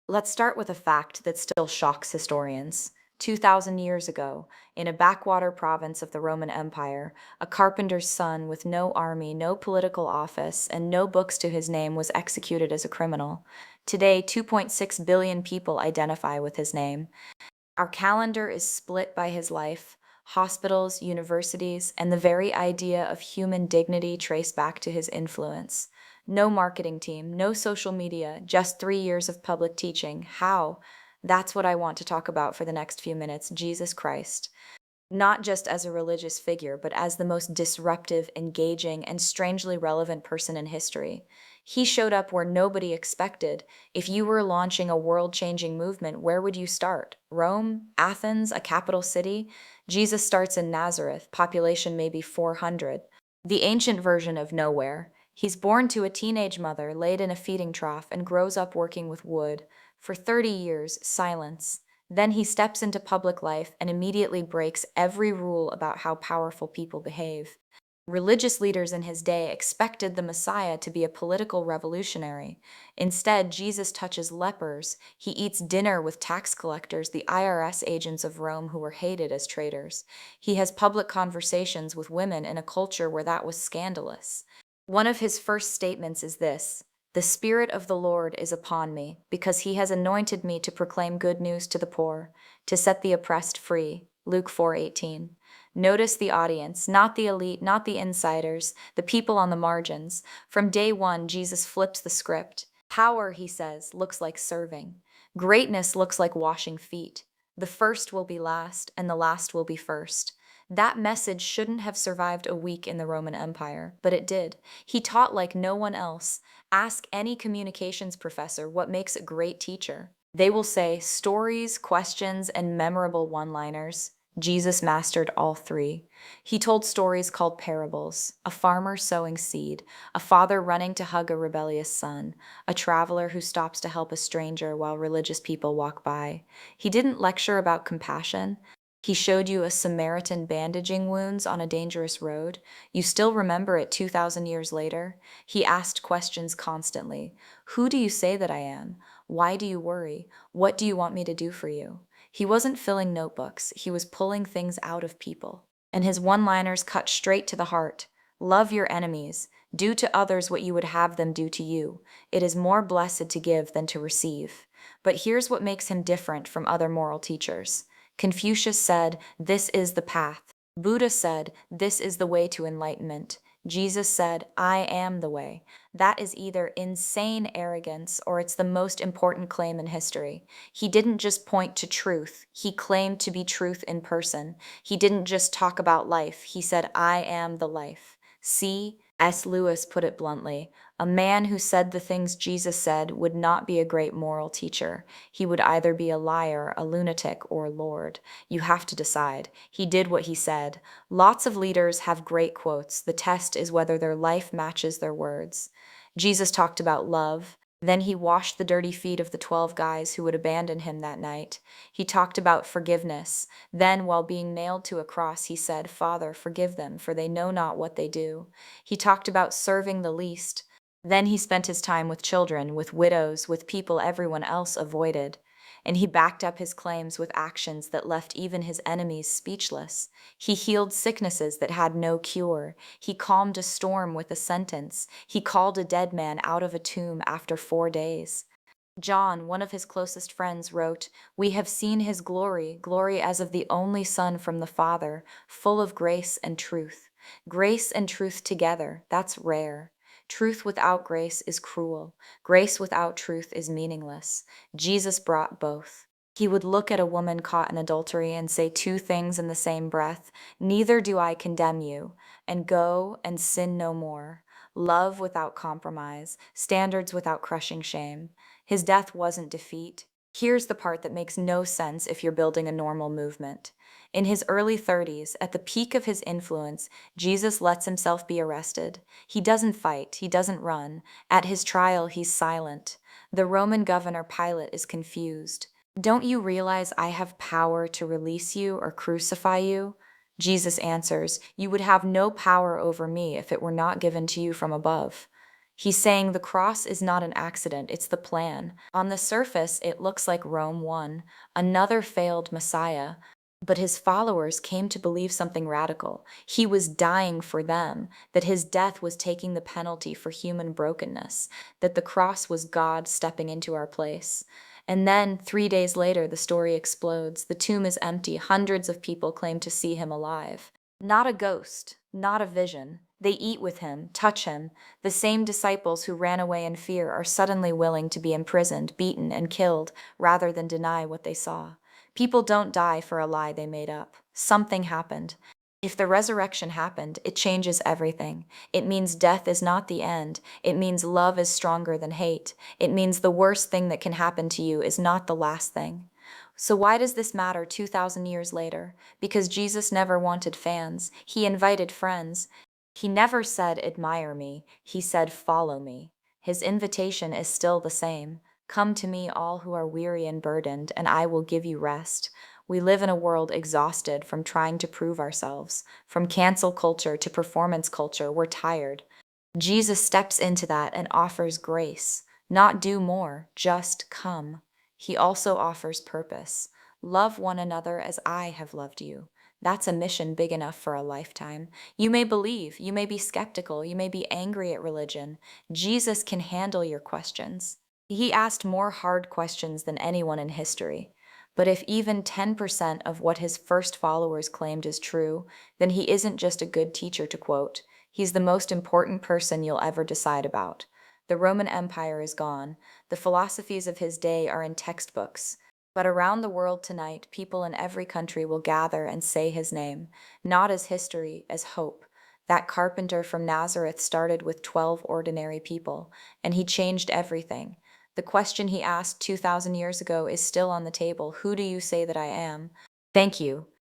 Let's start with a fact that still shocks historians. 2,000 years ago, in a backwater province of the Roman Empire, a carpenter's son with no army, no political office, and no books to his name was executed as a criminal. Today, 2.6 billion people identify with his name. Our calendar is split by his life. Hospitals, universities, and the very idea of human dignity trace back to his influence. No marketing team, no social media, just 3 years of public teaching. How? That's what I want to talk about for the next few minutes. Jesus Christ. Not just as a religious figure, but as the most disruptive, engaging, and strangely relevant person in history. He showed up where nobody expected. If you were launching a world-changing movement, where would you start? Rome? Athens? A capital city? Jesus starts in Nazareth, population maybe 400. The ancient version of nowhere. He's born to a teenage mother, laid in a feeding trough, and grows up working with wood. For 30 years, silence. Then he steps into public life and immediately breaks every rule about how powerful people behave. Religious leaders in his day expected the Messiah to be a political revolutionary. Instead, Jesus touches lepers. He eats dinner with tax collectors, the IRS agents of Rome who were hated as traitors. He has public conversations with women in a culture where that was scandalous. One of his first statements is this: "The Spirit of the Lord is upon me, because he has anointed me to proclaim good news to the poor, to set the oppressed free." Luke 4:18. Notice the audience, not the elite, not the insiders, the people on the margins. From day one, Jesus flipped the script. Power, he says, looks like serving. Greatness looks like washing feet. The first will be last, and the last will be first. That message shouldn't have survived a week in the Roman Empire, but it did. He taught like no one else. Ask any communications professor what makes a great teacher. They will say stories, questions, and memorable one-liners. Jesus mastered all three. He told stories called parables: a farmer sowing seed, a father running to hug a rebellious son, a traveler who stops to help a stranger while religious people walk by. He didn't lecture about compassion. He showed you a Samaritan bandaging wounds on a dangerous road. You still remember it 2,000 years later. He asked questions constantly. Who do you say that I am? Why do you worry? What do you want me to do for you? He wasn't filling notebooks. He was pulling things out of people. And his one-liners cut straight to the heart. Love your enemies. Do to others what you would have them do to you. It is more blessed to give than to receive. But here's what makes him different from other moral teachers. Confucius said, "This is the path." Buddha said, "This is the way to enlightenment." Jesus said, "I am the way." That is either insane arrogance or it's the most important claim in history. He didn't just point to truth, he claimed to be truth in person. He didn't just talk about life, he said, "I am the life." C.S. Lewis put it bluntly: a man who said the things Jesus said would not be a great moral teacher. He would either be a liar, a lunatic, or Lord. You have to decide. He did what he said. Lots of leaders have great quotes. The test is whether their life matches their words. Jesus talked about love. Then he washed the dirty feet of the 12 guys who would abandon him that night. He talked about forgiveness. Then, while being nailed to a cross, he said, "Father, forgive them, for they know not what they do." He talked about serving the least. Then he spent his time with children, with widows, with people everyone else avoided. And he backed up his claims with actions that left even his enemies speechless. He healed sicknesses that had no cure. He calmed a storm with a sentence. He called a dead man out of a tomb after 4 days. John, one of his closest friends, wrote, "We have seen his glory, glory as of the only Son from the Father, full of grace and truth." Grace and truth together, that's rare. Truth without grace is cruel. Grace without truth is meaningless. Jesus brought both. He would look at a woman caught in adultery and say two things in the same breath: "Neither do I condemn you," and go and sin no more. Love without compromise, standards without crushing shame. His death wasn't defeat. Here's the part that makes no sense if you're building a normal movement. In his early 30s, at the peak of his influence, Jesus lets himself be arrested. He doesn't fight, he doesn't run. At his trial, he's silent. The Roman governor Pilate is confused. "Don't you realize I have power to release you or crucify you?" Jesus answers, "You would have no power over me if it were not given to you from above." He's saying the cross is not an accident, it's the plan. On the surface, it looks like Rome won, another failed Messiah, but his followers came to believe something radical. He was dying for them, that his death was taking the penalty for human brokenness, that the cross was God stepping into our place. And then, 3 days later, the story explodes. The tomb is empty. Hundreds of people claim to see him alive. Not a ghost, not a vision. They eat with him, touch him. The same disciples who ran away in fear are suddenly willing to be imprisoned, beaten, and killed rather than deny what they saw. People don't die for a lie they made up. Something happened. If the resurrection happened, it changes everything. It means death is not the end. It means love is stronger than hate. It means the worst thing that can happen to you is not the last thing. So why does this matter 2,000 years later? Because Jesus never wanted fans. He invited friends. He never said, admire me. He said, follow me. His invitation is still the same. Come to me, all who are weary and burdened, and I will give you rest. We live in a world exhausted from trying to prove ourselves. From cancel culture to performance culture, we're tired. Jesus steps into that and offers grace. Not do more, just come. He also offers purpose. Love one another as I have loved you. That's a mission big enough for a lifetime. You may believe, you may be skeptical, you may be angry at religion. Jesus can handle your questions. He asked more hard questions than anyone in history. But if even 10% of what his first followers claimed is true, then he isn't just a good teacher to quote. He's the most important person you'll ever decide about. The Roman Empire is gone. The philosophies of his day are in textbooks. But around the world tonight, people in every country will gather and say his name, not as history, as hope. That carpenter from Nazareth started with 12 ordinary people, and he changed everything. The question he asked 2,000 years ago is still on the table. Who do you say that I am? Thank you.